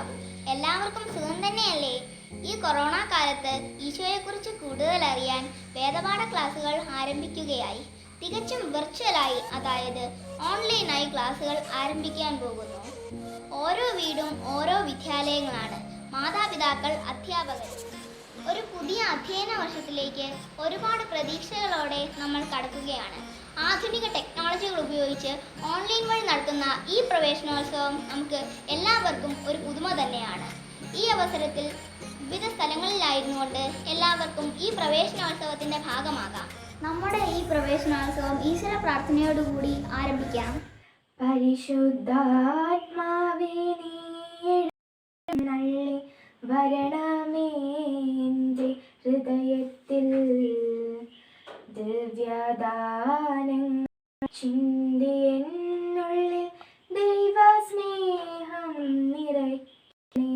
ബാബു. എല്ലാവർക്കും സുഖം തന്നെയല്ലേ? ഈ കൊറോണ കാലത്ത് ഈശോയെക്കുറിച്ച് കൂടുതൽ അറിയാൻ വേദപാഠ ക്ലാസുകൾ ആരംഭിക്കുകയായി. തികച്ചും വിർച്വലായി, അതായത് ഓൺലൈനായി ക്ലാസുകൾ ആരംഭിക്കാൻ പോകുന്നു. ഓരോ വീടും ഓരോ വിദ്യാലയങ്ങളാണ്, മാതാപിതാക്കൾ, അധ്യാപകർ. ഒരു പുതിയ അധ്യയന വർഷത്തിലേക്ക് ഒരുപാട് പ്രതീക്ഷകളോടെ നമ്മൾ കടക്കുകയാണ്. ആധുനിക ടെക്നോളജികൾ ഉപയോഗിച്ച് ഓൺലൈൻ വഴി നടത്തുന്ന ഈ പ്രവേശനോത്സവം നമുക്ക് എല്ലാവർക്കും ഒരു പുതുമ തന്നെയാണ്. ഈ അവസരത്തിൽ വിവിധ സ്ഥലങ്ങളിലായിരുന്നുകൊണ്ട് എല്ലാവർക്കും ഈ പ്രവേശനോത്സവത്തിൻ്റെ ഭാഗമാകാം. നമ്മുടെ ഈ പ്രവേശനോത്സവം ഈശ്വര പ്രാർത്ഥനയോടുകൂടി ആരംഭിക്കാം. പരിശുദ്ധാത്മാവേ നീ എഴുന്നള്ളി വരണമേ എൻ്റെ ഹൃദയത്തിൽ, ദിവ്യദാനങ്ങൾ ചിന്തി എന്നുള്ളിൽ ദൈവസ്നേഹം നിറയ്ക്കണേ.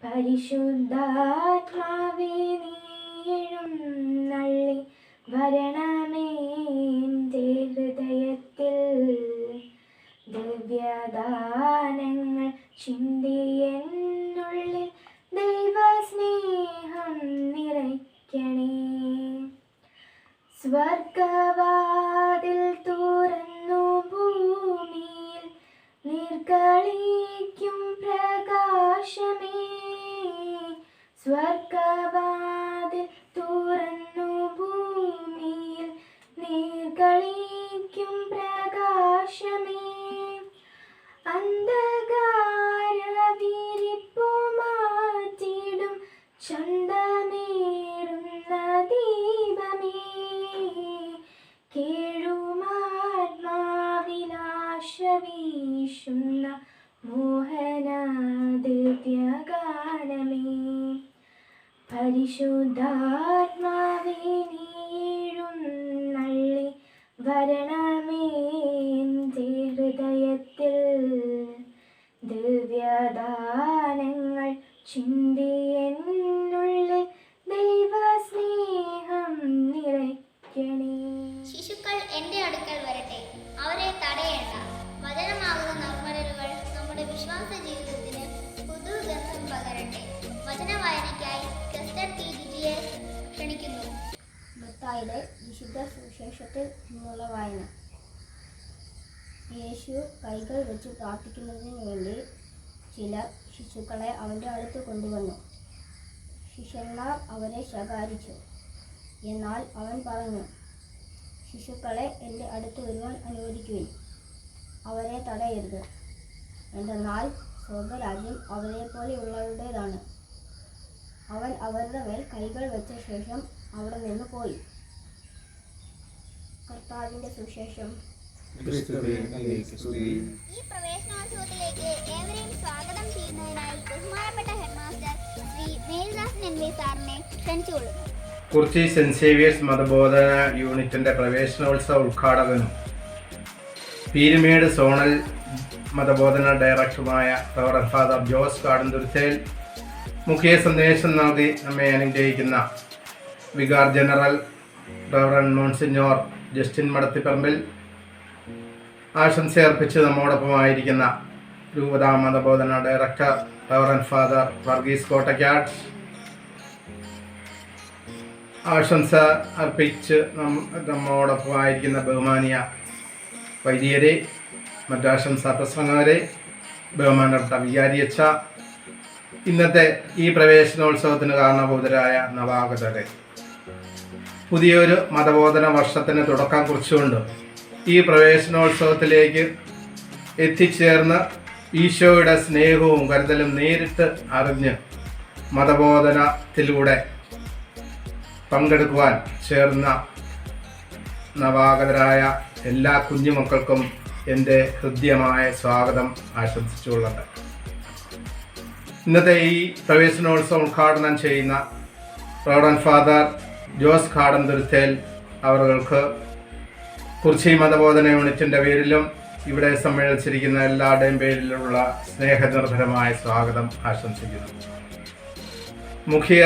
പരിശുദ്ധാത്മാവേ നീ എഴുന്നള്ളി വരണമേ എൻ്റെ ഹൃദയത്തിൽ, ദിവ്യദാനങ്ങൾ ചിന്തി എന്നുള്ളിൽ ദൈവസ്നേഹം നിറയ്ക്കണേ. സ്വർഗവാതിൽ തുറന്നു ഭൂമിയിൽ നിർഗളിക്കും പ്രകാശമേ. സ്വർഗവാതിൽ തുറന്നു ഭൂമിയിൽ നിർഗളിക്കും പ്രകാശമേ. അന്ധകാര വിരിപ്പു മാറ്റിടും ചന്തമേറുന്ന ദീപമേ. കേഴുമാത്മാവിലാശ വീശുന്ന മോഹന ദിവ്യഗാനമേ. പരിശുദ്ധാത്മാവേ നീ എഴുന്നള്ളി വരണമേ എൻ്റെ ഹൃദയത്തിൽ, ദിവ്യദാനങ്ങൾ ചിന്തി എന്നുള്ളിൽ ദൈവസ്നേഹം നിറയ്ക്കണേ. ശിശുക്കൾ എൻ്റെ അടുക്കൽ വരട്ടെ, അവരെ തടയേണ്ട. വചനമാകുന്ന നർമ്മരലുകൾ നമ്മുടെ വിശ്വാസ ജീവിതത്തിന് പുതുഗന്ധം പകരട്ടെ. വചന വായനയ്ക്കായി കെസ്റ്റർ ടി ജിജിയെ ക്ഷണിക്കുന്നു. മത്തായിയുടെ വിശുദ്ധ സുവിശേഷത്തിൽ നിന്നുള്ള വായന. യേശു കൈകൾ വെച്ച് പ്രാർത്ഥിക്കുന്നതിന് വേണ്ടി ചിലർ ശിശുക്കളെ അവൻ്റെ അടുത്ത് കൊണ്ടുവന്നു. ശിഷ്യന്മാർ അവരെ ശകാരിച്ചു. എന്നാൽ അവൻ പറഞ്ഞു, ശിശുക്കളെ എൻ്റെ അടുത്ത് വരുവാൻ അനുവദിക്കുവിൻ, അവരെ തടയരുത്. എന്തെന്നാൽ സ്വർഗരാജ്യം അവരെപ്പോലെയുള്ളവരുടേതാണ്. അവൻ അവരുടെ മേൽ കൈകൾ വെച്ച ശേഷം അവിടെ നിന്ന് പോയി. കർത്താവിൻ്റെ സുവിശേഷം. ഈ പ്രവേശനോത്സവത്തിലേക്ക് ഏവരെയും സ്വാഗതം ചെയ്യുന്നതിനായി ബഹുമാനപ്പെട്ട ഹെഡ്മാസ്റ്റർ ശ്രീ മേൽദാസൻ എൻ വി സാറിനെ ക്ഷണിച്ചുകൊള്ളുന്നു. കുറിച്ചി സെന്റ് സേവിയേഴ്സ് മതബോധന യൂണിറ്റിന്റെ പ്രവേശനോത്സവ ഉദ്ഘാടകനും പീരുമേട് സോണൽ മതബോധന ഡയറക്ടറുമായ റവറന്റ് ഫാദർ ജോസ് കാടന്തുരുത്തേൽ മുഖ്യ സന്ദേശം നൽകി നമ്മെ അനുഗ്രഹിക്കുന്ന vicar general reverend monsignor Justin Madathiparambil, ആശംസയർപ്പിച്ച് നമ്മോടൊപ്പമായിരിക്കുന്ന രൂപതാ മതബോധന director reverend father Varghese Kottakkad, ആശംസ അർപ്പിച്ച് നമ്മോടൊപ്പമായിരിക്കുന്ന ബഹുമാനിയ വൈദികരെ, മറ്റാശംസാ പ്രസംഗകരെ, ബഹുമാനപ്പെട്ട വികാരിയച്ഛ, ഇന്നത്തെ ഈ പ്രവേശനോത്സവത്തിന് കാരണഭൂതരായ നവാഗതരെ, പുതിയൊരു മതബോധന വർഷത്തിന് തുടക്കം കുറിച്ചുകൊണ്ട് ഈ പ്രവേശനോത്സവത്തിലേക്ക് എത്തിച്ചേർന്ന് ഈശോയുടെ സ്നേഹവും കരുതലും നേരിട്ട് അറിഞ്ഞ് മതബോധനത്തിലൂടെ പങ്കെടുക്കുവാൻ ചേർന്ന നവാഗതരായ എല്ലാ കുഞ്ഞുമക്കൾക്കും എൻ്റെ ഹൃദ്യമായ സ്വാഗതം ആശംസിച്ചുകൊള്ളട്ടെ. ഇന്നത്തെ ഈ പ്രവേശനോത്സവം ഉദ്ഘാടനം ചെയ്യുന്ന റവറന്റ് ഫാദർ ജോസ് കാടന്തുരുത്തേൽ അവർക്ക് കുറിച്ചി മതബോധന യൂണിറ്റിൻ്റെ പേരിലും ഇവിടെ സമ്മേളിച്ചിരിക്കുന്ന എല്ലാവരുടെയും പേരിലുള്ള സ്നേഹനിർഭരമായ സ്വാഗതം ആശംസിക്കുന്നു. മുഖ്യ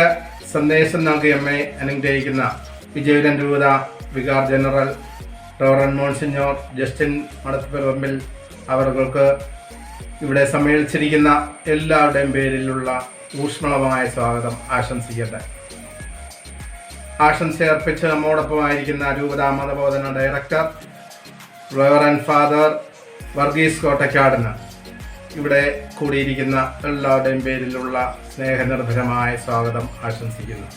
സന്ദേശം നൽകി നമ്മെ അനുഗ്രഹിക്കുന്ന വിജയപുരം രൂപത vicar general reverend monsignor Justin Madathiparambil അവർക്ക് ഇവിടെ സമ്മേളിച്ചിരിക്കുന്ന എല്ലാവരുടെയും പേരിലുള്ള ഊഷ്മളമായ സ്വാഗതം ആശംസിക്കട്ടെ. ആശംസ അർപ്പിച്ച് നമ്മോടൊപ്പമായിരിക്കുന്ന രൂപതാ മതബോധന ഡയറക്ടർ റവറൻഡ് ഫാദർ വർഗീസ് കോട്ടക്കാടിന് ഇവിടെ കൂടിയിരിക്കുന്ന എല്ലാവരുടെയും പേരിലുള്ള സ്നേഹനിർഭരമായ സ്വാഗതം ആശംസിക്കുന്നു.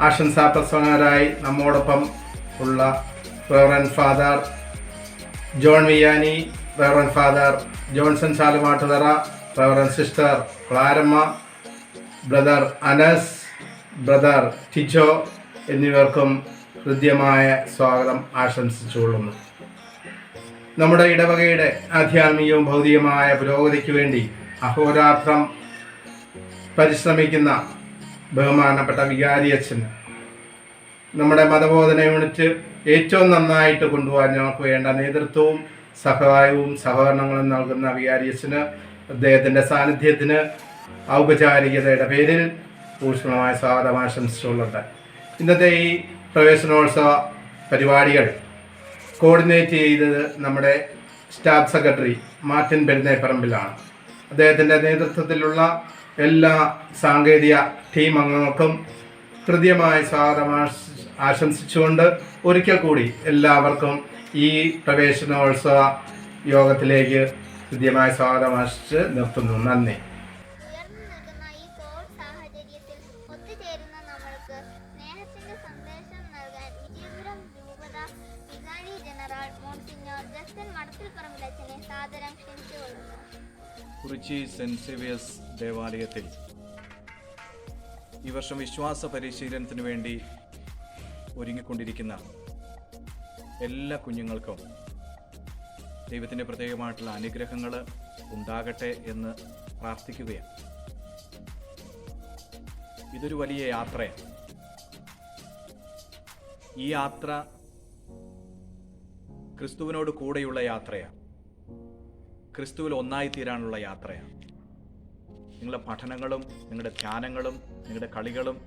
ആശംസാ പ്രസംഗകരായി നമ്മോടൊപ്പം ഉള്ള reverend father John Vianney, reverend father Johnson Chalumattuthara, reverend sister Claramma, brother Anas, brother Tijo എന്നിവർക്കും ഹൃദ്യമായ സ്വാഗതം ആശംസിച്ചുകൊള്ളുന്നു. നമ്മുടെ ഇടവകയുടെ ആധ്യാത്മികവും ഭൗതികമായ പുരോഗതിക്ക് വേണ്ടി അഹോരാത്രം പരിശ്രമിക്കുന്ന ബഹുമാനപ്പെട്ട വികാരിയച്ഛന് നമ്മുടെ മതബോധന യൂണിറ്റ് ഏറ്റവും നന്നായിട്ട് കൊണ്ടുപോകാൻ ഞങ്ങൾക്ക് വേണ്ട നേതൃത്വവും സഹായവും സഹകരണങ്ങളും നൽകുന്ന വികാരിയച്ഛന് അദ്ദേഹത്തിൻ്റെ സാന്നിധ്യത്തിന് ഔപചാരികതയുടെ പേരിൽ ഊഷ്മളമായ സ്വാഗതം ആശംസിച്ചുകൊള്ളുണ്ട്. ഇന്നത്തെ ഈ പ്രവേശനോത്സവ പരിപാടികൾ കോർഡിനേറ്റ് ചെയ്തത് നമ്മുടെ സ്റ്റാഫ് സെക്രട്ടറി മാർട്ടിൻ പെരുന്നേപ്പറമ്പിലാണ്. അദ്ദേഹത്തിൻ്റെ നേതൃത്വത്തിലുള്ള എല്ലാ സാങ്കേതിക ടീം അംഗങ്ങൾക്കും ഹൃദ്യമായ സ്വാഗതം ആശംസിച്ചുകൊണ്ട് ഒരിക്കൽ കൂടി എല്ലാവർക്കും ഈ പ്രവേശനോത്സവ യോഗത്തിലേക്ക് ഹൃദ്യമായ സ്വാഗതം ആശംസിച്ച് നിർത്തുന്നു. നന്ദി. ഉയർന്നു നിൽക്കുന്ന ഈ കോവിഡ് സാഹചര്യത്തിൽ ഒത്തുചേരുന്ന നമ്മൾക്ക് സ്നേഹത്തിന്റെ സന്ദേശം നൽകാൻ വിജയപുരം രൂപത വികാരി ജനറൽ മോൺസിഞ്ഞോർ ജസ്റ്റിൻ മടത്തിൽപ്പറമ്പിലച്ചനെ സാദരം ക്ഷണിച്ചുകൊള്ളുന്നു. കുറിച്ചി സെന്റ് സേവിയേഴ്സ് ദേവാലയത്തിൽ ഈ വർഷം വിശ്വാസ പരിശീലനത്തിന് വേണ്ടി ഒരുങ്ങിക്കൊണ്ടിരിക്കുന്ന എല്ലാ കുഞ്ഞുങ്ങൾക്കും ദൈവത്തിൻ്റെ പ്രത്യേകമായിട്ടുള്ള അനുഗ്രഹങ്ങൾ ഉണ്ടാകട്ടെ എന്ന് പ്രാർത്ഥിക്കുകയാണ്. ഇതൊരു വലിയ യാത്രയാണ്. ഈ യാത്ര ക്രിസ്തുവിനോട് കൂടെയുള്ള യാത്രയാണ്. ക്രിസ്തുവിൽ ഒന്നായിത്തീരാനുള്ള യാത്രയാണ്. നിങ്ങളുടെ പഠനങ്ങളും നിങ്ങളുടെ ധ്യാനങ്ങളും നിങ്ങളുടെ കളികളും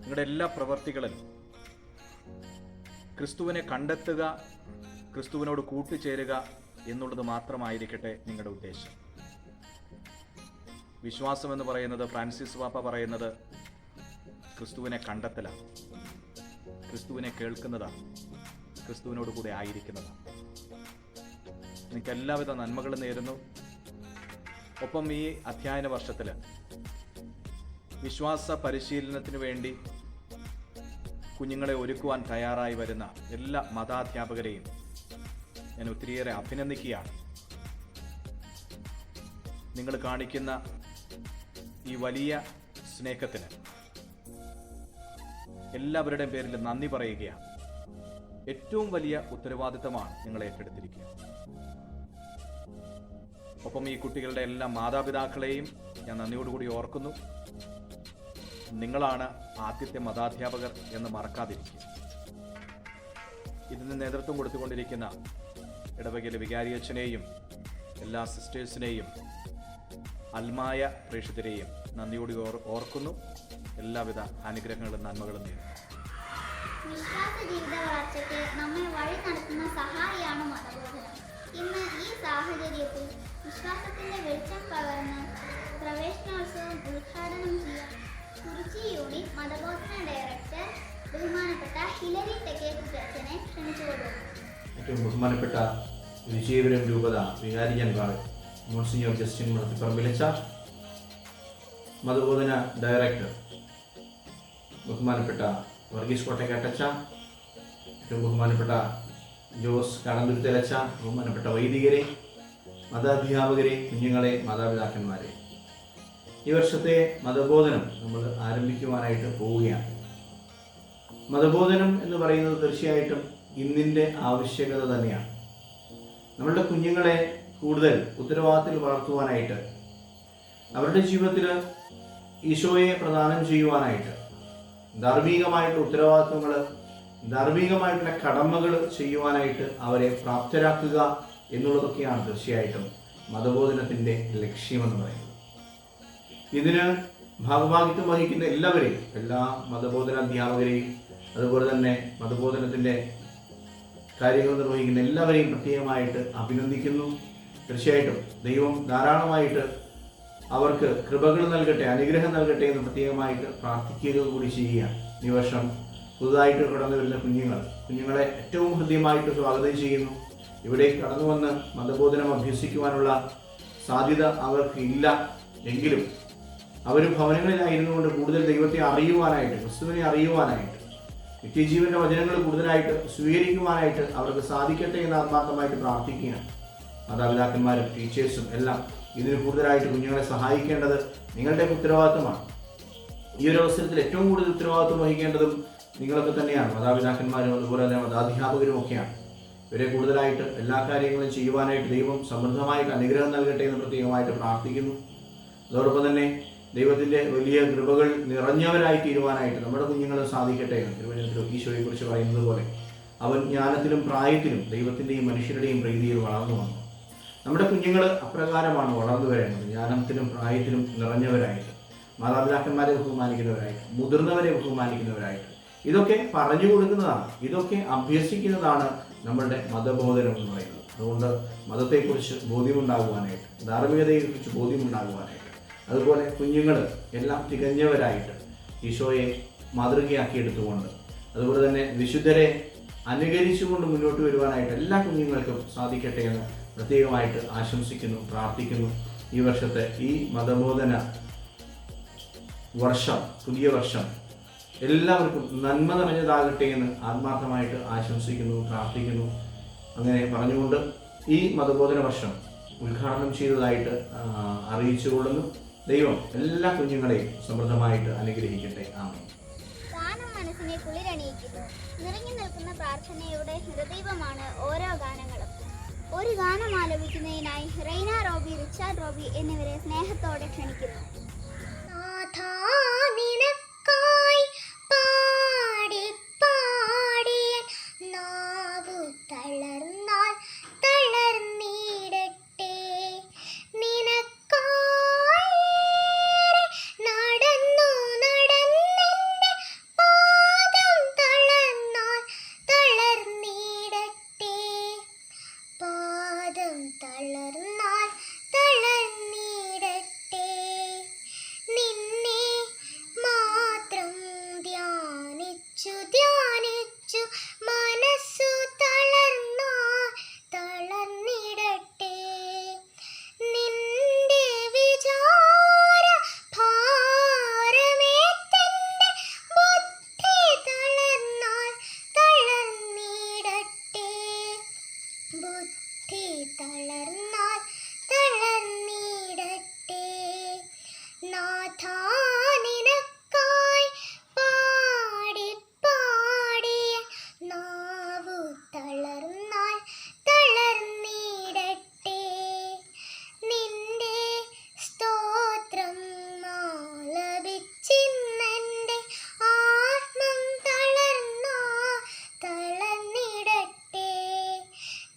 നിങ്ങളുടെ എല്ലാ പ്രവൃത്തികളിലും ക്രിസ്തുവിനെ കണ്ടെത്തുക, ക്രിസ്തുവിനോട് കൂട്ടുചേരുക എന്നുള്ളത് മാത്രമായിരിക്കട്ടെ നിങ്ങളുടെ ഉദ്ദേശം. വിശ്വാസം എന്ന് പറയുന്നത്, ഫ്രാൻസിസ് പാപ്പ പറയുന്നത്, ക്രിസ്തുവിനെ കണ്ടെത്തലാണ്, ക്രിസ്തുവിനെ കേൾക്കുന്നതാണ്, ക്രിസ്തുവിനോട് കൂടെ ആയിരിക്കുന്നതാണ്. നിങ്ങൾക്ക് എല്ലാവിധ നന്മകളും നേരുന്നു. ഒപ്പം ഈ അധ്യയന വർഷത്തിൽ വിശ്വാസ പരിശീലനത്തിന് വേണ്ടി കുഞ്ഞുങ്ങളെ ഒരുക്കുവാൻ തയ്യാറായി വരുന്ന എല്ലാ മതാധ്യാപകരെയും ഞാൻ ഒത്തിരിയേറെ അഭിനന്ദിക്കുകയാണ്. നിങ്ങൾ കാണിക്കുന്ന ഈ വലിയ സ്നേഹത്തിന് എല്ലാവരുടെയും പേരിൽ നന്ദി പറയുകയാണ്. ഏറ്റവും വലിയ ഉത്തരവാദിത്തമാണ് നിങ്ങൾ ഏറ്റെടുത്തിരിക്കുക. ഒപ്പം ഈ കുട്ടികളുടെ എല്ലാ മാതാപിതാക്കളെയും ഞാൻ നന്ദിയോടുകൂടി ഓർക്കുന്നു. നിങ്ങളാണ് ആദ്യത്തെ മതാധ്യാപകർ എന്ന് മറക്കാതിരിക്കുക. ഇതിന് നേതൃത്വം കൊടുത്തുകൊണ്ടിരിക്കുന്ന ഇടവകയിലെ വികാരിയച്ഛനെയും എല്ലാ സിസ്റ്റേഴ്സിനെയും അൽമായ പ്രേക്ഷിതരെയും നന്ദിയോടെ ഓർക്കുന്നു. എല്ലാവിധ അനുഗ്രഹങ്ങളും നന്മകളും നേരുന്നു. വിശ്വാസ ജീവിത വളർച്ചയ്ക്ക് നമ്മെ വഴി നടത്തുന്ന സഹായിയാണ് മതബോധനം. ഇന്ന് ഈ സാഹചര്യത്തിൽ വിശ്വാസത്തിന്റെ വെളിച്ചം പകർന്ന് പ്രവേശനോത്സവം ഉദ്ഘാടനം ചെയ്യാൻ കുറിച്ചി യൂണിറ്റ് മതബോധന ഡയറക്ടർ ബഹുമാനപ്പെട്ട ഹിലരി തെക്കേക്കുറ്റച്ചനെ ക്ഷണിച്ചുകൊള്ളുന്നു. ഏറ്റവും ബഹുമാനപ്പെട്ട വിജയപുരം രൂപത വികാരി ജനറൽ മോൺസിഞ്ഞോർ ജസ്റ്റിൻ മടത്തിപ്പറമ്പിലച്ച, മതബോധന ഡയറക്ടർ ബഹുമാനപ്പെട്ട വർഗീസ് കോട്ടക്കാട്ടച്ച, ഏറ്റവും ബഹുമാനപ്പെട്ട ജോസ് കടന്തുരുത്തലച്ച, ബഹുമാനപ്പെട്ട വൈദികരെ, മതാധ്യാപകരെ, കുഞ്ഞുങ്ങളെ, മാതാപിതാക്കന്മാരെ, ഈ വർഷത്തെ മതബോധനം നമ്മൾ ആരംഭിക്കുവാനായിട്ട് പോവുകയാണ്. മതബോധനം എന്ന് പറയുന്നത് തീർച്ചയായിട്ടും ഇന്നിൻ്റെ ആവശ്യകത തന്നെയാണ്. നമ്മളുടെ കുഞ്ഞുങ്ങളെ കൂടുതൽ ഉത്തരവാദിത്തത്തിൽ വളർത്തുവാനായിട്ട്, അവരുടെ ജീവിതത്തിൽ ഈശോയെ പ്രദാനം ചെയ്യുവാനായിട്ട്, ധാർമ്മികമായിട്ടുള്ള ഉത്തരവാദിത്വങ്ങൾ, ധാർമ്മികമായിട്ടുള്ള കടമകൾ ചെയ്യുവാനായിട്ട് അവരെ പ്രാപ്തരാക്കുക എന്നുള്ളതൊക്കെയാണ് തീർച്ചയായിട്ടും മതബോധനത്തിൻ്റെ ലക്ഷ്യമെന്ന് പറയുന്നത്. ഇതിന് ഭാഗഭാഗിത്വം വഹിക്കുന്ന എല്ലാവരെയും, എല്ലാ മതബോധന അധ്യാപകരെയും, അതുപോലെ തന്നെ മതബോധനത്തിൻ്റെ കാര്യങ്ങൾ നിർവഹിക്കുന്ന എല്ലാവരെയും പ്രത്യേകമായിട്ട് അഭിനന്ദിക്കുന്നു. തീർച്ചയായിട്ടും ദൈവം ധാരാളമായിട്ട് അവർക്ക് കൃപകൾ നൽകട്ടെ, അനുഗ്രഹം നൽകട്ടെ എന്ന് പ്രത്യേകമായിട്ട് പ്രാർത്ഥിക്കുക കൂടി ചെയ്യുകയാണ്. ഈ വർഷം പുതുതായിട്ട് കടന്നു വരുന്ന കുഞ്ഞുങ്ങളെ ഏറ്റവും ഹൃദ്യമായിട്ട് സ്വാഗതം ചെയ്യുന്നു. ഇവിടെ കടന്നു വന്ന് മതബോധനം അഭ്യസിക്കുവാനുള്ള സാധ്യത അവർക്ക് ഇല്ല എങ്കിലും അവർ ഭവനങ്ങളിലായിരുന്നുകൊണ്ട് കൂടുതൽ ദൈവത്തെ അറിയുവാനായിട്ട്, ക്രിസ്തുവിനെ അറിയുവാനായിട്ട്, നിത്യജീവന്റെ വചനങ്ങൾ കൂടുതലായിട്ട് സ്വീകരിക്കുവാനായിട്ട് അവർക്ക് സാധിക്കട്ടെ എന്ന് ആത്മാർത്ഥമായിട്ട് പ്രാർത്ഥിക്കുകയാണ്. മാതാപിതാക്കന്മാരും ടീച്ചേഴ്സും എല്ലാം ഇതിന് കൂടുതലായിട്ട് കുഞ്ഞുങ്ങളെ സഹായിക്കേണ്ടത് നിങ്ങളുടെ ഉത്തരവാദിത്തമാണ്. ഈ ഒരു അവസരത്തിൽ ഏറ്റവും കൂടുതൽ ഉത്തരവാദിത്വം വഹിക്കേണ്ടതും നിങ്ങളൊക്കെ തന്നെയാണ്. മാതാപിതാക്കന്മാരും അതുപോലെ തന്നെ മതാധ്യാപകരും ഒക്കെയാണ്. ഇവരെ കൂടുതലായിട്ട് എല്ലാ കാര്യങ്ങളും ചെയ്യുവാനായിട്ട് ദൈവം സമൃദ്ധമായിട്ട് അനുഗ്രഹം നൽകട്ടെ എന്ന് പ്രത്യേകമായിട്ട് പ്രാർത്ഥിക്കുന്നു. അതോടൊപ്പം തന്നെ ദൈവത്തിൻ്റെ വലിയ കൃപകൾ നിറഞ്ഞവരായി തീരുവാനായിട്ട് നമ്മുടെ കുഞ്ഞുങ്ങൾ സാധിക്കട്ടെ എന്ന് തിരുവചനത്തിൽ ഈശോയെക്കുറിച്ച് പറയുന്നത് പോലെ അവൻ ജ്ഞാനത്തിലും പ്രായത്തിലും ദൈവത്തിൻ്റെയും മനുഷ്യരുടെയും പ്രീതിയിൽ വളർന്നു വന്നു. നമ്മുടെ കുഞ്ഞുങ്ങൾ അപ്രകാരമാണ് വളർന്നു വരേണ്ടത്, ജ്ഞാനത്തിലും പ്രായത്തിലും നിറഞ്ഞവരായിട്ട്, മാതാപിതാക്കന്മാരെ ബഹുമാനിക്കുന്നവരായിട്ട്, മുതിർന്നവരെ ബഹുമാനിക്കുന്നവരായിട്ട്. ഇതൊക്കെ പറഞ്ഞു കൊടുക്കുന്നതാണ്, ഇതൊക്കെ അഭ്യസിക്കുന്നതാണ് നമ്മളുടെ മതബോധനം എന്ന് പറയുന്നത്. അതുകൊണ്ട് മതത്തെക്കുറിച്ച് ബോധ്യമുണ്ടാകുവാനായിട്ട്, ധാർമ്മികതയെക്കുറിച്ച് ബോധ്യമുണ്ടാകുവാനായിട്ട്, അതുപോലെ കുഞ്ഞുങ്ങൾ എല്ലാം തികഞ്ഞവരായിട്ട് ഈശോയെ മാതൃകയാക്കിയെടുത്തുകൊണ്ട്, അതുപോലെ തന്നെ വിശുദ്ധരെ അനുകരിച്ചുകൊണ്ട് മുന്നോട്ട് വരുവാനായിട്ട് എല്ലാ കുഞ്ഞുങ്ങൾക്കും സാധിക്കട്ടെ എന്ന് പ്രത്യേകമായിട്ട് ആശംസിക്കുന്നു, പ്രാർത്ഥിക്കുന്നു. ഈ വർഷത്തെ ഈ മതബോധന വർഷം, പുതിയ വർഷം എല്ലാവർക്കും നന്മ നിറഞ്ഞതാകട്ടെ എന്ന് ആത്മാർത്ഥമായിട്ട് ആശംസിക്കുന്നു, പ്രാർത്ഥിക്കുന്നു. അങ്ങനെ പറഞ്ഞുകൊണ്ട് ഈ മതബോധന വർഷം ഉദ്ഘാടനം ചെയ്തതായിട്ട് അറിയിച്ചുകൊള്ളുന്നു. ദൈവം എല്ലാ കുഞ്ഞുങ്ങളെയും സമൃദ്ധമായിട്ട് അനുഗ്രഹിക്കട്ടെ. ആമേൻ. ഗാനം മനസ്സിനെ കുളിരണിയിക്കുന്നു. നിറഞ്ഞു നിൽക്കുന്ന പ്രാർത്ഥനയുടെ ഹൃദയമാണ് ഓരോ ഗാനങ്ങളും. ഒരു ഗാനം ആലപിക്കുന്നതിനായി റെയ്ന റോബി, റിച്ചാർഡ് റോബി എന്നിവരെ സ്നേഹത്തോടെ ക്ഷണിക്കുന്നു. നിനക്കായി പാടി പാടിയ നാവു തളർന്നാൽ തളർന്നിടട്ടെ, നിനക്കായി നടന്നു നടന്നെന്റെ പാദം തളർന്നാൽ തളർന്നിടട്ടെ, പാദം തളർന്നാൽ തളർന്നിടട്ടെ, നിന്നെ മാത്രം ധ്യാനിച്ചു ധ്യാനിച്ചു മനസ്സു തളർന്നാൽ തളർന്നിടട്ടെ, നിന്റെ വിചാര ഭാരമേറ്റെന്റെ ബുദ്ധി തളർന്നാൽ തളർന്നിടട്ടെ, ബുദ്ധി തളർന്നാൽ തളർന്നിടട്ടെ, നാഥാ നിനക്കായി പാടി പാടിയ നാവു തളർന്നാൽ തളർന്നിടട്ടെ, നിന്റെ സ്തോത്രം ആലപിച്ചിന്നെന്റെ ആത്മം തളർന്നാൽ തളർന്നിടട്ടെ,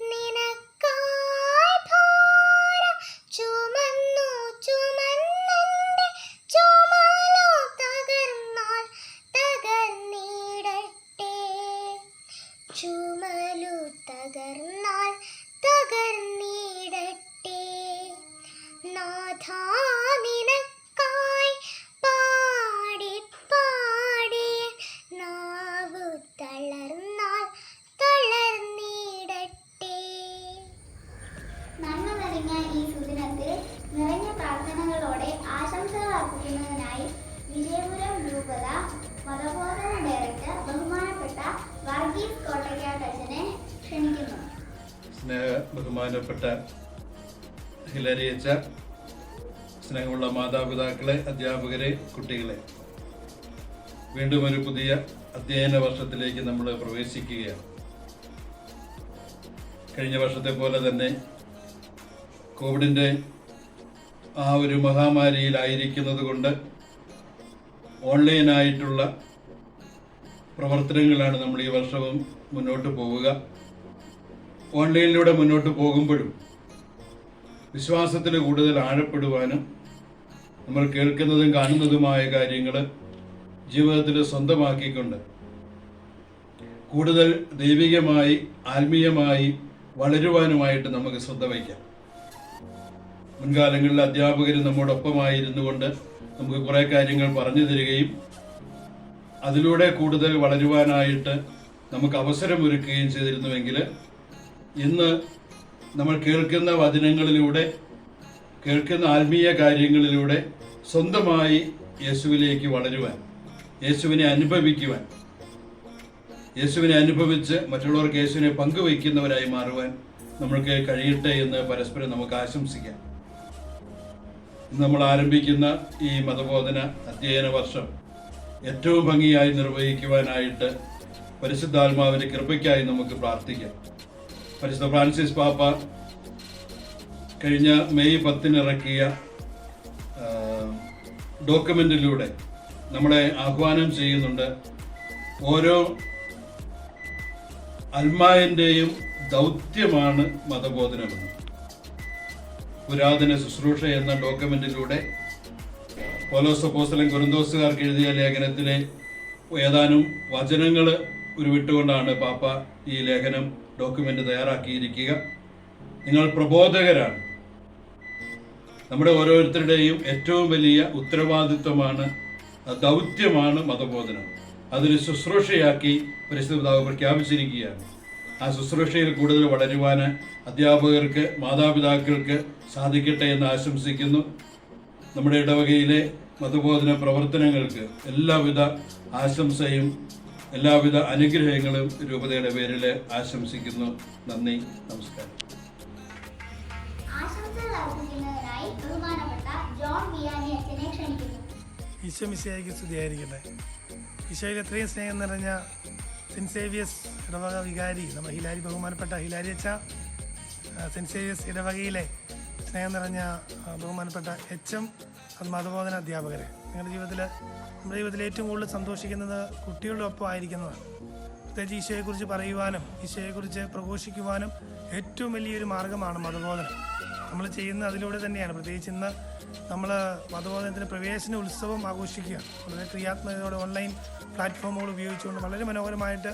നിനക്കായി ഭാരം ചുമന്നു ചുമന്നെന്റെ ചുമലു തകർന്നാൽ തകർന്നിടട്ടെ, ചുമലു തകർന്നാൽ തകർന്നിടട്ടെ, നാഥാ നിനക്കായി പാടി പാടിയ നാവു തളർന്നാൽ തളർന്നിടട്ടെ. നന്മ നിറഞ്ഞ ഈ സുദിനത്തിൽ നിറഞ്ഞ പ്രാർത്ഥനകളോടെ ആശംസകൾ അർപ്പിക്കുന്നതിനായി വിജയപുരം രൂപത മതബോധന ഡയറക്ടർ ബഹുമാനപ്പെട്ട വർഗീസ് കോട്ടയ്ക്കാട്ടച്ചനെ ക്ഷണിക്കുന്നു. ബഹുമാനപ്പെട്ട ഹിലരിയച്ച, സ്നേഹമുള്ള മാതാപിതാക്കളെ, അധ്യാപകരെ, കുട്ടികളെ, വീണ്ടും ഒരു പുതിയ അധ്യയന വർഷത്തിലേക്ക് നമ്മൾ പ്രവേശിക്കുകയാണ്. കഴിഞ്ഞ വർഷത്തെ പോലെ തന്നെ കോവിഡിൻ്റെ ആ ഒരു മഹാമാരിയിലായിരിക്കുന്നത് കൊണ്ട് ഓൺലൈനായിട്ടുള്ള പ്രവർത്തനങ്ങളാണ് നമ്മൾ ഈ വർഷവും മുന്നോട്ട് പോവുക. ഓൺലൈനിലൂടെ മുന്നോട്ട് പോകുമ്പോഴും വിശ്വാസത്തിൽ കൂടുതൽ ആഴപ്പെടുവാനും നമ്മൾ കേൾക്കുന്നതും കാണുന്നതുമായ കാര്യങ്ങൾ ജീവിതത്തിൽ സ്വന്തമാക്കിക്കൊണ്ട് കൂടുതൽ ദൈവികമായി ആത്മീയമായി വളരുവാനുമായിട്ട് നമുക്ക് ശ്രദ്ധ വയ്ക്കാം. മുൻകാലങ്ങളിൽ അധ്യാപകർ നമ്മോടൊപ്പമായിരുന്നു കൊണ്ട് നമുക്ക് കുറേ കാര്യങ്ങൾ പറഞ്ഞു തരികയും അതിലൂടെ കൂടുതൽ വളരുവാനായിട്ട് നമുക്ക് അവസരമൊരുക്കുകയും ചെയ്തിരുന്നുവെങ്കിൽ ഇന്ന് നമ്മൾ കേൾക്കുന്ന വചനങ്ങളിലൂടെ, കേൾക്കുന്ന ആത്മീയ കാര്യങ്ങളിലൂടെ സ്വന്തമായി യേശുവിലേക്ക് വളരുവാൻ, യേശുവിനെ അനുഭവിക്കുവാൻ, യേശുവിനെ അനുഭവിച്ച് മറ്റുള്ളവർക്ക് യേശുവിനെ പങ്കുവയ്ക്കുന്നവരായി മാറുവാൻ നമ്മൾക്ക് കഴിയട്ടെ എന്ന് പരസ്പരം നമുക്ക് ആശംസിക്കാം. നമ്മൾ ആരംഭിക്കുന്ന ഈ മതബോധന അധ്യയന വർഷം ഏറ്റവും ഭംഗിയായി നിർവഹിക്കുവാനായിട്ട് പരിശുദ്ധാത്മാവിൻ്റെ കൃപയ്ക്കായി നമുക്ക് പ്രാർത്ഥിക്കാം. പരിശുദ്ധ ഫ്രാൻസിസ് പാപ്പ കഴിഞ്ഞ മെയ് 10 ഇറക്കിയ ഡോക്യുമെന്റിലൂടെ നമ്മളെ ആഹ്വാനം ചെയ്യുന്നുണ്ട്. ഓരോ അൽമായൻ്റെയും ദൗത്യമാണ് മതബോധനമെന്ന്. പുരാതന ശുശ്രൂഷ എന്ന ഡോക്യുമെന്റിലൂടെ പൗലോസ് അപ്പോസ്തലൻ കൊരിന്തോസുകാർക്ക് എഴുതിയ ലേഖനത്തിലെ ഏതാനും വചനങ്ങൾ ഉരുവിട്ടുകൊണ്ടാണ് പാപ്പ ഈ ലേഖനം ഡോക്യുമെന്റ് തയ്യാറാക്കിയിരിക്കുക. നിങ്ങൾ പ്രബോധകരാണ്. നമ്മുടെ ഓരോരുത്തരുടെയും ഏറ്റവും വലിയ ഉത്തരവാദിത്വമാണ്, ദൗത്യമാണ് മതബോധനം. അതൊരു ശുശ്രൂഷയാക്കി പരിശുദ്ധ പിതാവ് പ്രഖ്യാപിച്ചിരിക്കുകയാണ്. ആ ശുശ്രൂഷയിൽ കൂടുതൽ വളരുവാൻ അധ്യാപകർക്ക്, മാതാപിതാക്കൾക്ക് സാധിക്കട്ടെ എന്ന് ആശംസിക്കുന്നു. നമ്മുടെ ഇടവകയിലെ മതബോധന പ്രവർത്തനങ്ങൾക്ക് എല്ലാവിധ ആശംസയും എല്ലാവിധ അനുഗ്രഹങ്ങളും രൂപതയുടെ പേരിൽ ആശംസിക്കുന്നു. നന്ദി, നമസ്കാരം. ആശംസകൾ അർപ്പിക്കുന്നതിനായി ബഹുമാനപ്പെട്ട ജോൺ വിയാനി അച്ഛനെ ക്ഷണിക്കുന്നു. ഈശോ മിശിഹായ്ക്ക് സ്തുതിയായിരിക്കട്ടെ. ഈശോയിൽ എത്രയും സ്നേഹം നിറഞ്ഞ സെൻറ്റ് സേവിയേഴ്സ് ഇടവക വികാരി, നമ്മുടെ ഹിലാരി, ബഹുമാനപ്പെട്ട ഹിലാരി അച്ഛ, സെൻറ്റ് സേവിയേഴ്സ് ഇടവകയിലെ സ്നേഹം നിറഞ്ഞ ബഹുമാനപ്പെട്ട എച്ച്.എം. മതബോധന അധ്യാപകരെ, നമ്മുടെ ജീവിതത്തിൽ ഏറ്റവും കൂടുതൽ സന്തോഷിക്കുന്നത് കുട്ടികളുടെ ഒപ്പം ആയിരിക്കുന്നതാണ്. പ്രത്യേകിച്ച് ഈശോയെക്കുറിച്ച് പറയുവാനും ഈശോയെക്കുറിച്ച് പ്രഘോഷിക്കുവാനും ഏറ്റവും വലിയൊരു മാർഗ്ഗമാണ് മതബോധനം. നമ്മൾ ചെയ്യുന്ന അതിലൂടെ തന്നെയാണ്. പ്രത്യേകിച്ച് ഇന്ന് നമ്മൾ മതബോധനത്തിന് പ്രവേശന ഉത്സവം ആഘോഷിക്കുക. വളരെ ക്രിയാത്മകതയോടെ ഓൺലൈൻ പ്ലാറ്റ്ഫോമുകൾ ഉപയോഗിച്ചുകൊണ്ട് വളരെ മനോഹരമായിട്ട്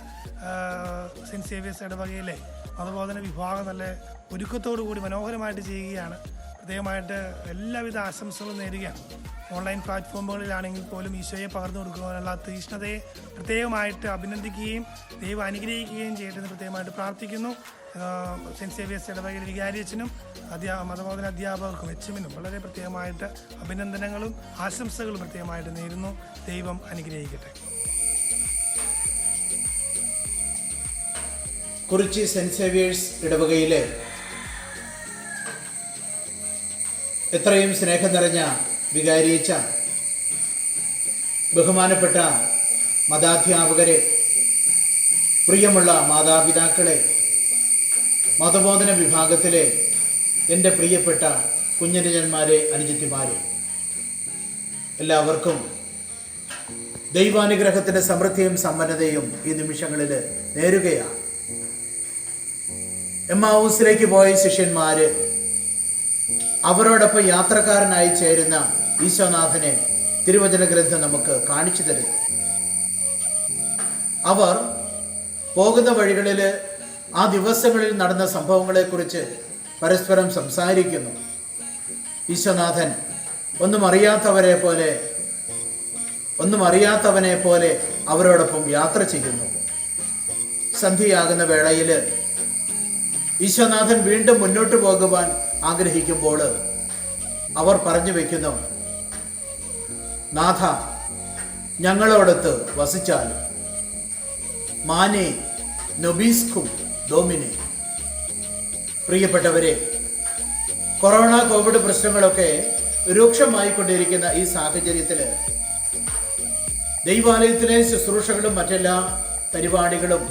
സെൻറ്റ് സേവിയേഴ്സ് ഇടവകയിലെ മതബോധന വിഭാഗം നല്ല ഒരുക്കത്തോടു കൂടി മനോഹരമായിട്ട് ചെയ്യുകയാണ്. പ്രത്യേകമായിട്ട് എല്ലാവിധ ആശംസകളും നേരുകയാണ്. ഓൺലൈൻ പ്ലാറ്റ്ഫോമുകളിലാണെങ്കിൽ പോലും ഈശോയെ പകർന്നു കൊടുക്കുവാനുള്ള തീഷ്ണതയെ പ്രത്യേകമായിട്ട് അഭിനന്ദിക്കുകയും ദൈവം അനുഗ്രഹിക്കുകയും ചെയ്യട്ടെന്ന് പ്രത്യേകമായിട്ട് പ്രാർത്ഥിക്കുന്നു. സെൻറ്റ് സേവിയേഴ്സ് ഇടവകയിലെ വികാരിയച്ഛനും മതബോധന അധ്യാപകർക്കും എച്ച്.എമ്മിനും വളരെ പ്രത്യേകമായിട്ട് അഭിനന്ദനങ്ങളും ആശംസകളും പ്രത്യേകമായിട്ട് നേരുന്നു. ദൈവം അനുഗ്രഹിക്കട്ടെ. കുറിച്ചി സെൻറ്റ് സേവിയേഴ്സ് ഇടവകയിലെ എത്രയും സ്നേഹം നിറഞ്ഞ വികാരിയച്ച, ബഹുമാനപ്പെട്ട മതാധ്യാപകരെ, പ്രിയമുള്ള മാതാപിതാക്കളെ, മതബോധന വിഭാഗത്തിലെ എൻ്റെ പ്രിയപ്പെട്ട കുഞ്ഞനുജന്മാരെ, അനുജത്തിമാരെ, എല്ലാവർക്കും ദൈവാനുഗ്രഹത്തിൻ്റെ സമൃദ്ധിയും സമ്പന്നതയും ഈ നിമിഷങ്ങളിൽ നേരുകയാണ്. എമ്മാവൂസിലേക്ക് പോയ ശിഷ്യന്മാർ അവരോടൊപ്പം യാത്രക്കാരനായി ചേരുന്ന ഈശോനാഥനെ തിരുവചന ഗ്രന്ഥം നമുക്ക് കാണിച്ചു തരുന്നു. അവർ പോകുന്ന വഴികളിൽ ആ ദിവസങ്ങളിൽ നടന്ന സംഭവങ്ങളെക്കുറിച്ച് പരസ്പരം സംസാരിക്കുന്നു. ഈശോനാഥൻ ഒന്നും അറിയാത്തവനെ പോലെ അവരോടൊപ്പം യാത്ര ചെയ്യുന്നു. സന്ധ്യയാകുന്ന വേളയിൽ ഈശോനാഥൻ വീണ്ടും മുന്നോട്ട് പോകുവാൻ ആഗ്രഹിക്കുമ്പോൾ അവർ പറഞ്ഞു വയ്ക്കുന്നു, നാഥ, ഞങ്ങളോടൊത്ത് വസിച്ചാലും. മാനെ നൊബീസ്കും ഡോമിനെ. പ്രിയപ്പെട്ടവരെ, കോവിഡ് പ്രശ്നങ്ങളൊക്കെ രൂക്ഷമായിക്കൊണ്ടിരിക്കുന്ന ഈ സാഹചര്യത്തിൽ ദൈവാലയത്തിലെ ശുശ്രൂഷകളും മറ്റെല്ലാ പരിപാടികളും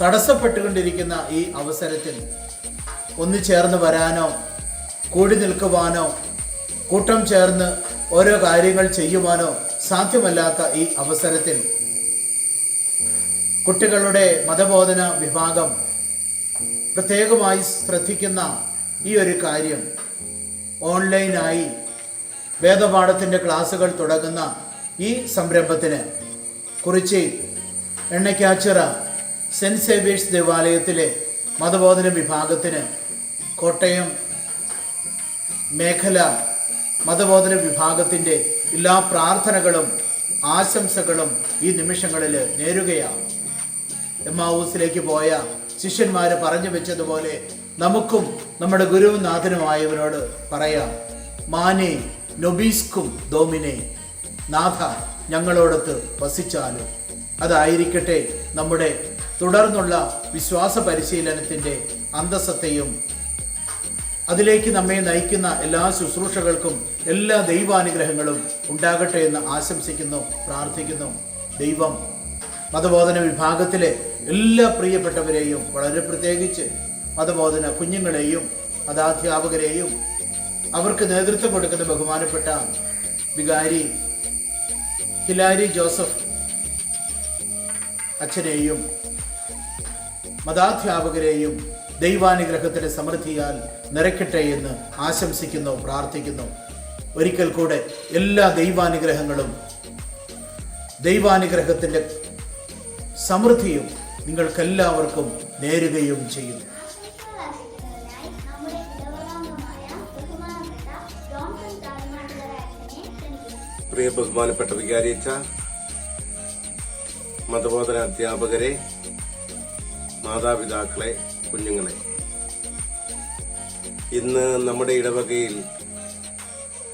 തടസ്സപ്പെട്ടുകൊണ്ടിരിക്കുന്ന ഈ അവസരത്തിൽ ഒന്ന് ചേർന്ന് വരാനോ കൂടി നിൽക്കുവാനോ കൂട്ടം ചേർന്ന് ഓരോ കാര്യങ്ങൾ ചെയ്യുവാനോ സാധ്യമല്ലാത്ത ഈ അവസരത്തിൽ കുട്ടികളുടെ മതബോധന വിഭാഗം പ്രത്യേകമായി ശ്രദ്ധിക്കുന്ന ഈ ഒരു കാര്യം, ഓൺലൈനായി വേദപാഠത്തിൻ്റെ ക്ലാസ്സുകൾ തുടങ്ങുന്ന ഈ സംരംഭത്തിന് കുറിച്ചി എണ്ണയ്ക്കാച്ചിറ സെൻറ്റ് സേവിയേഴ്സ് ദേവാലയത്തിലെ മതബോധന വിഭാഗത്തിന് കോട്ടയം മേഖല മതബോധന വിഭാഗത്തിൻ്റെ എല്ലാ പ്രാർത്ഥനകളും ആശംസകളും ഈ നിമിഷങ്ങളിൽ നേരുകയാണ്. എമ്മാവൂസിലേക്ക് പോയ ശിഷ്യന്മാർ പറഞ്ഞു വെച്ചതുപോലെ നമുക്കും നമ്മുടെ ഗുരുവും നാഥനുമായവരോട് പറയാം, മാനേ നൊബീസ്കും ദോമിനെ, നാഥ ഞങ്ങളോടൊത്ത് വസിച്ചാലും. അതായിരിക്കട്ടെ നമ്മുടെ തുടർന്നുള്ള വിശ്വാസ പരിശീലനത്തിൻ്റെ അന്തസ്സത്തെയും അതിലേക്ക് നമ്മെ നയിക്കുന്ന എല്ലാ ശുശ്രൂഷകൾക്കും എല്ലാ ദൈവാനുഗ്രഹങ്ങളും ഉണ്ടാകട്ടെ എന്ന് ആശംസിക്കുന്നു, പ്രാർത്ഥിക്കുന്നു. ദൈവം മതബോധന വിഭാഗത്തിലെ എല്ലാ പ്രിയപ്പെട്ടവരെയും, വളരെ പ്രത്യേകിച്ച് മതബോധന കുഞ്ഞുങ്ങളെയും മതാധ്യാപകരെയും അവർക്ക് നേതൃത്വം കൊടുക്കുന്ന ബഹുമാനപ്പെട്ട വികാരി ഹിലാരി ജോസഫ് അച്ഛനെയും മതാധ്യാപകരെയും ദൈവാനുഗ്രഹത്തിൻ്റെ സമൃദ്ധിയാൽ നിറയ്ക്കട്ടെ എന്ന് ആശംസിക്കുന്നു, പ്രാർത്ഥിക്കുന്നു. ഒരിക്കൽ കൂടെ എല്ലാ ദൈവാനുഗ്രഹത്തിൻ്റെ സമൃദ്ധിയും നിങ്ങൾക്കെല്ലാവർക്കും നേരുകയും ചെയ്യുന്നു. ആശംസകൾ അർപ്പിക്കുന്നതിനായി നമ്മുടെ ഇടവകാംഗമായ ബഹുമാനപ്പെട്ട ജോൺസൺ താഴ്മാട്ടുകര അച്ഛനെ ക്ഷണിക്കുന്നു. പ്രിയ ബഹുമാനപ്പെട്ട വികാരിയച്ഛ, മതബോധന അധ്യാപകരെ, മാതാപിതാക്കളെ, കുഞ്ഞുങ്ങളെ, ഇന്ന് നമ്മുടെ ഇടവകയിൽ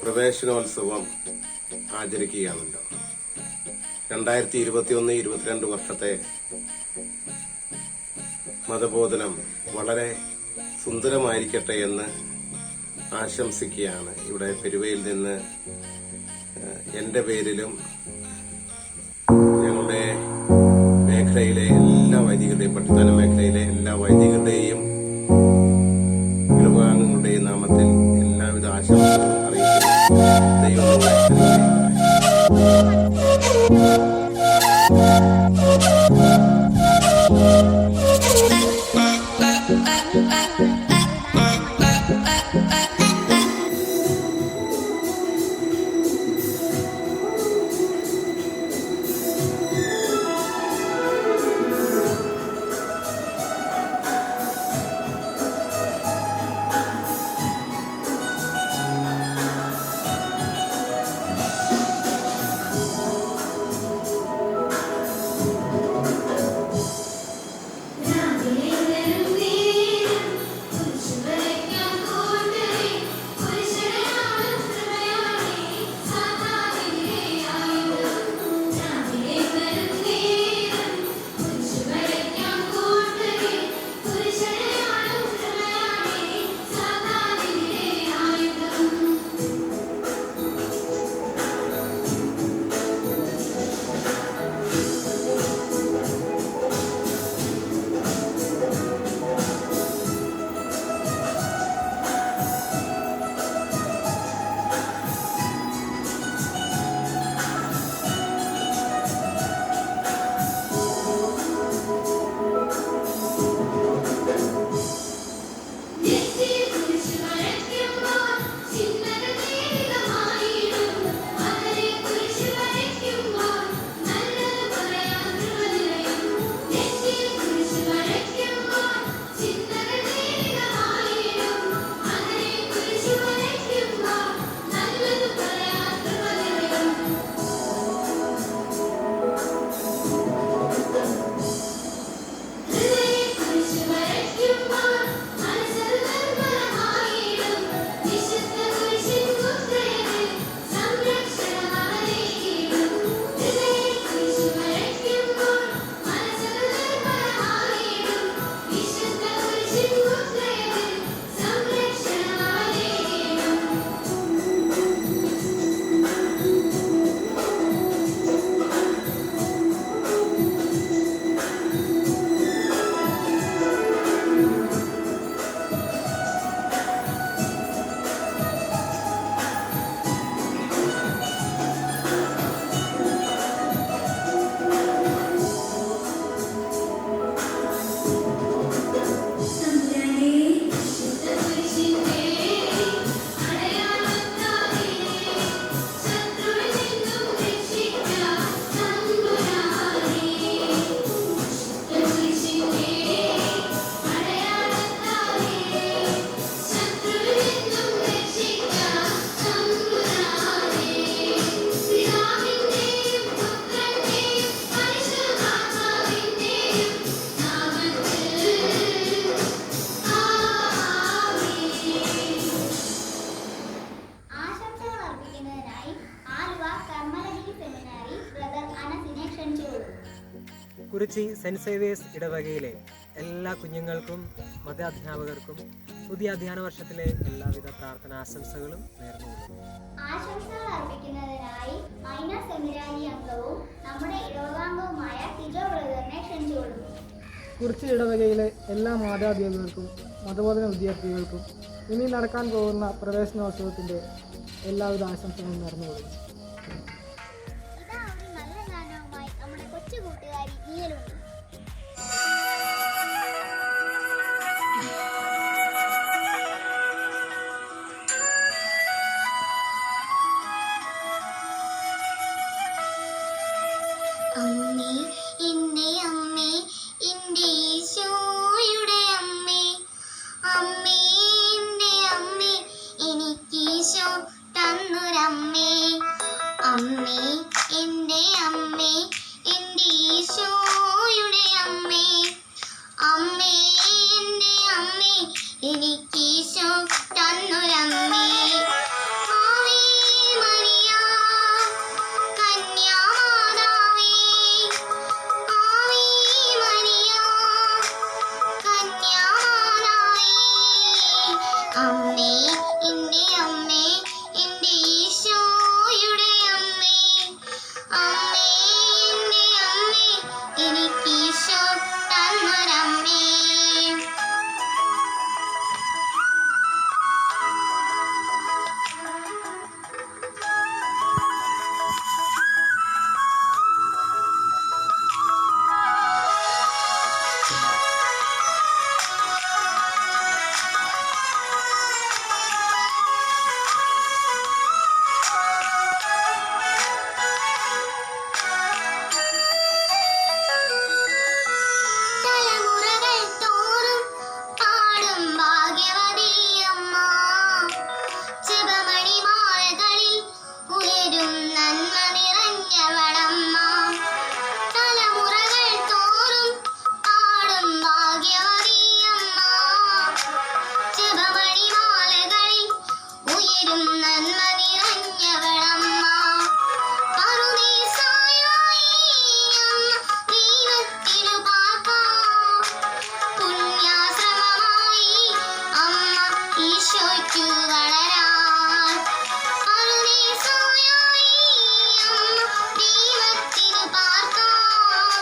പ്രവേശനോത്സവം ആചരിക്കുകയാണല്ലോ. 2021-22 വർഷത്തെ മതബോധനം വളരെ സുന്ദരമായിരിക്കട്ടെ എന്ന് ആശംസിക്കുകയാണ്. ഇവിടെ പെരുവയിൽ നിന്ന് എൻ്റെ പേരിലും ഞങ്ങളുടെ മേഖലയിലെ എല്ലാ വൈദികരുടെയും, പട്ടിത്താന മേഖലയിലെ എല്ലാ വൈദികരുടെയും ഇടവകാംഗങ്ങളുടെയും നാമത്തിൽ എല്ലാവിധ ആശംസകളും അറിയിക്കുന്നു. ദൈവം നിങ്ങളെ കുറിച്ചി സെൻറ് സേവിയേഴ്സ് ഇടവകയിലെ എല്ലാ കുഞ്ഞുങ്ങൾക്കും മതാധ്യാപകർക്കും പുതിയ അധ്യയന വർഷത്തിലെ എല്ലാവിധ പ്രാർത്ഥനാശംസകളും നേർന്നുകൊള്ളുന്നു. ആശംസകൾ അർപ്പിക്കുന്നതിനായി മൈന സെമിനാരി അംഗവും നമ്മുടെ ഇടവകാംഗവുമായ ടിജോ ബ്രദറിനെ ക്ഷണിച്ചുകൊള്ളുന്നു. കുറിച്ചി ഇടവകയിലെ എല്ലാ മാതാധ്യാപകർക്കും മതബോധന വിദ്യാർത്ഥികൾക്കും ഇനി നടക്കാൻ പോകുന്ന പ്രവേശനോത്സവത്തിൻ്റെ എല്ലാവിധ ആശംസകളും നേർന്നുകൊള്ളുന്നു. ഇതാ ഒരു നല്ല ഗാനവുമായി നമ്മുടെ കൊച്ചു കൂട്ടുകാരി നീയലുണ്ട്. അമ്മേ എൻ്റെ അമ്മേ എൻ്റെ ഈശോയുടെ അമ്മേ, അമ്മേ എൻ്റെ അമ്മേ എനിക്കീശോ തന്നൊരമ്മേ, അമ്മേ എൻ്റെ അമ്മേ എൻ്റെ ഈശോയുടെ അമ്മേ, അമ്മേ എൻ്റെ അമ്മേ എനിക്കീശോ തന്നൊരമ്മേ. ആവേ മരിയ കന്യാമാതാവേ, ആവേ മരിയ കന്യാമാതാവേ, അമ്മേ എൻ്റെ അമ്മേ എൻ്റെ ഈശോയുടെ അമ്മേ, അമ്മേ എൻ്റെ അമ്മേ എനിക്കീശോ തന്നൊരമ്മേ. തലമുറകൾ തോറും പാടും ഭാഗ്യവതിയമ്മ, ജപമണിമാലകളിൽ ഉയരും നന്മ നിറഞ്ഞവളമ്മ. തലമുറകൾ തോറും പാടും ഭാഗ്യവതിയമ്മ, ജപമണിമാലകളിൽ ഉയരും നന്മ നിറഞ്ഞവളമ്മ. പറുദീസായായി അമ്മ ദൈവത്തിനു പാർക്കാം, പുണ്യാശ്രമമായി അമ്മ ഈശോയ്ക്കു വളരാൻ. പറുദീസായായി അമ്മ ദൈവത്തിനു പാർക്കാം,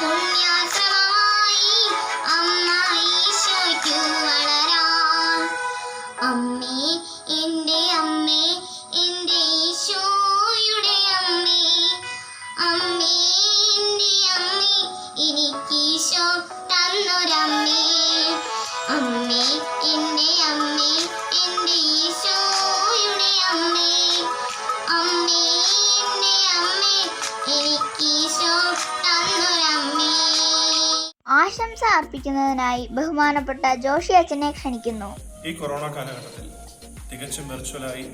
പുണ്യാശ്രമമായി അമ്മ ഈശോയ്ക്കു വളരാൻ. അമ്മേ എൻ്റെ അമ്മേ എൻ്റെ ഈശോയുടെ അമ്മേ, അമ്മേ എൻ്റെ അമ്മേ എനിക്കീശോ തന്നൊരമ്മേ, അമ്മേ എൻ്റെ അമ്മേ എൻ്റെ ഈശോയുടെ അമ്മേ, അമ്മേ എൻ്റെ അമ്മേ എനിക്കീശോ തന്നൊരമ്മേ. ആശംസ അർപ്പിക്കുന്നതിനായി ബഹുമാനപ്പെട്ട ജോഷി അച്ഛനെ ക്ഷണിക്കുന്നു. ഈ കൊറോണ കാലഘട്ടത്തിൽ തികച്ചും വെർച്വലായി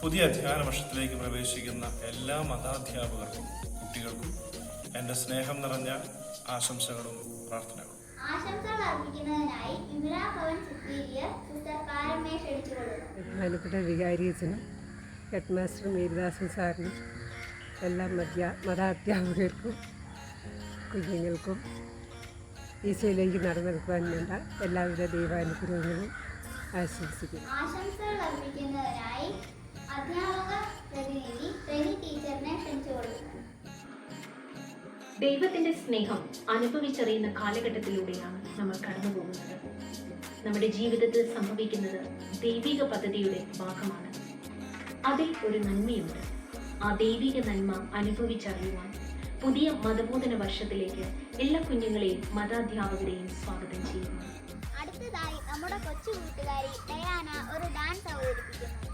പുതിയ അധ്യയന വർഷത്തിലേക്ക് പ്രവേശിക്കുന്ന എല്ലാ മതാധ്യാപകർക്കും കുട്ടികൾക്കും എൻ്റെ സ്നേഹം നിറഞ്ഞ ആശംസകളും പ്രാർത്ഥനകളും. ആശംസകൾ അർപ്പിക്കുന്നതിനായി വിമലാ ഭവൻ സുപ്പീരിയർ സിസ്റ്റർ പാരമ്മയെ ക്ഷണിച്ചുകൊള്ളുന്നു. ബഹുമാനപ്പെട്ട വികാരിയച്ഛനും ഹെഡ് മാസ്റ്റർ മേരിദാസൻ സാറിനും എല്ലാ മതാധ്യാപകർക്കും കുഞ്ഞുങ്ങൾക്കും ഈശോയിലേക്ക് നടന്നെടുക്കുവാൻ വേണ്ട എല്ലാവിധ ദൈവാനുഗ്രഹങ്ങളും ആശംസിക്കുന്നു. ആശംസകൾ അർപ്പിക്കുന്നതിനായി അധ്യാപക പ്രതിനിധി റെനി ടീച്ചറിനെ ക്ഷണിച്ചുകൊള്ളുന്നു. ദൈവത്തിൻ്റെ സ്നേഹം അനുഭവിച്ചറിയുന്ന കാലഘട്ടത്തിലൂടെയാണ് നമ്മൾ കടന്നു പോകുന്നത്. നമ്മുടെ ജീവിതത്തിൽ സംഭവിക്കുന്നത് ദൈവിക പദ്ധതിയുടെ ഭാഗമാണ്. അതിൽ ഒരു നന്മയുണ്ട്. ആ ദൈവിക നന്മ അനുഭവിച്ചറിയുവാൻ പുതിയ മതബോധന വർഷത്തിലേക്ക് എല്ലാ കുഞ്ഞുങ്ങളെയും മതാധ്യാപകരെയും സ്വാഗതം ചെയ്യുന്നു. അടുത്തതായി നമ്മുടെ കൊച്ചു കൂട്ടുകാരി ഡയാന ഒരു ഡാൻസ് അവതരിപ്പിക്കുന്നു.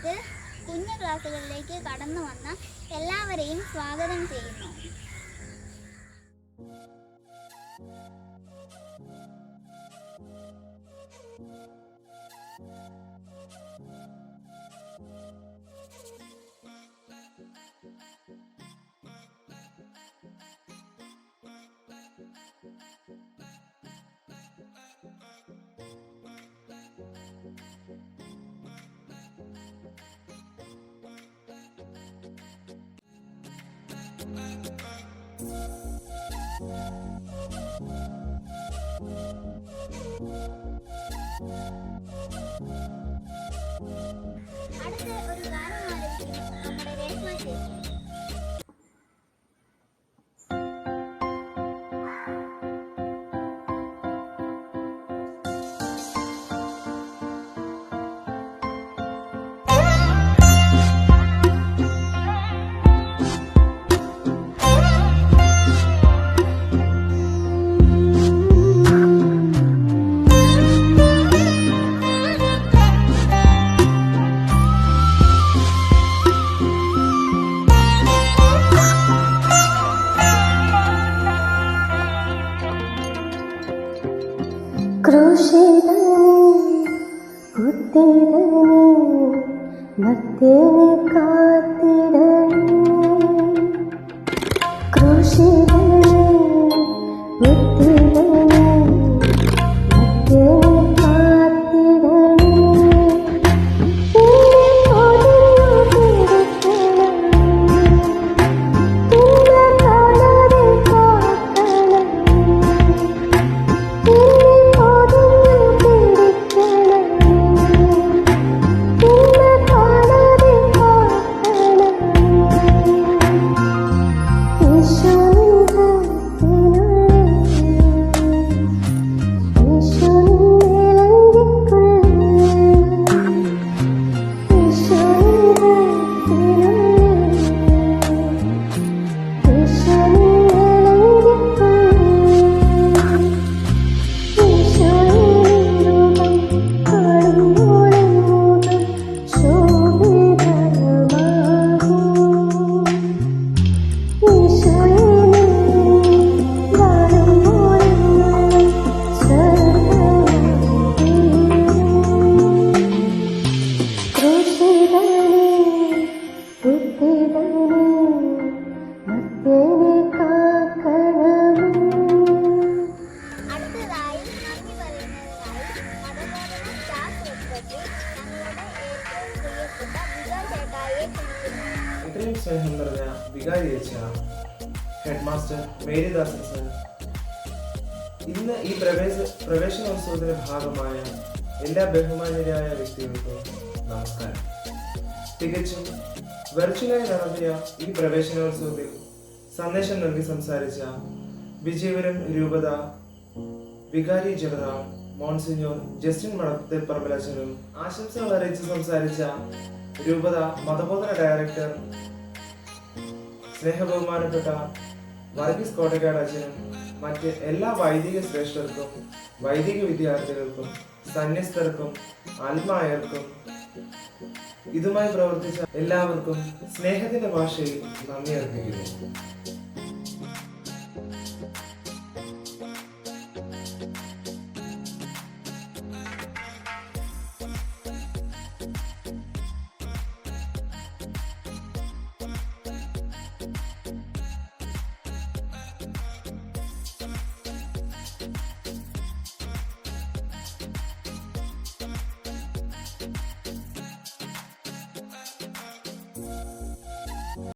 കാലഘട്ടത്തിൽ കുഞ്ഞു ക്ലാസ്സുകളിലേക്ക് കടന്നു വന്ന എല്ലാവരെയും സ്വാഗതം ചെയ്യുന്നു. അടുത്ത ഒരു ഗാനം ആലപിക്കുന്നു നമ്മുടെ രേഷ്മ ചേച്ചി. ഇത്രയും സ്നേഹം നിറഞ്ഞ വികാരി അച്ഛ, ഹെഡ് മാസ്റ്റർ മേരിദാസൻ സർ, ഇന്ന് ഈ പ്രവേശനോത്സവത്തിന്റെ ഭാഗമായ എല്ലാ ബഹുമാന്യരായ വ്യക്തികൾക്കും നമസ്കാരം. തികച്ചും വെർച്വലായി നടത്തിയ ഈ പ്രവേശനോത്സവത്തിൽ സന്ദേശം നൽകി സംസാരിച്ച വിജയപുരം രൂപത വികാരി ജനറൽ മോൺസിഞ്ഞോർ ജസ്റ്റിൻ മടത്തേപ്പറമ്പിലച്ചനും ആശംസകൾ അറിയിച്ച് സംസാരിച്ച രൂപത മതബോധന ഡയറക്ടർ സ്നേഹബഹുമാനപ്പെട്ട വർഗീസ് കോട്ടക്കാട് അച്ഛനും മറ്റ് എല്ലാ വൈദിക ശ്രേഷ്ഠർക്കും വൈദിക വിദ്യാർത്ഥികൾക്കും സന്യസ്തർക്കും ആത്മായർക്കും ഇതുമായി പ്രവർത്തിച്ച എല്ലാവർക്കും സ്നേഹത്തിന്റെ ഭാഷയിൽ നന്ദി അർപ്പിക്കുന്നു.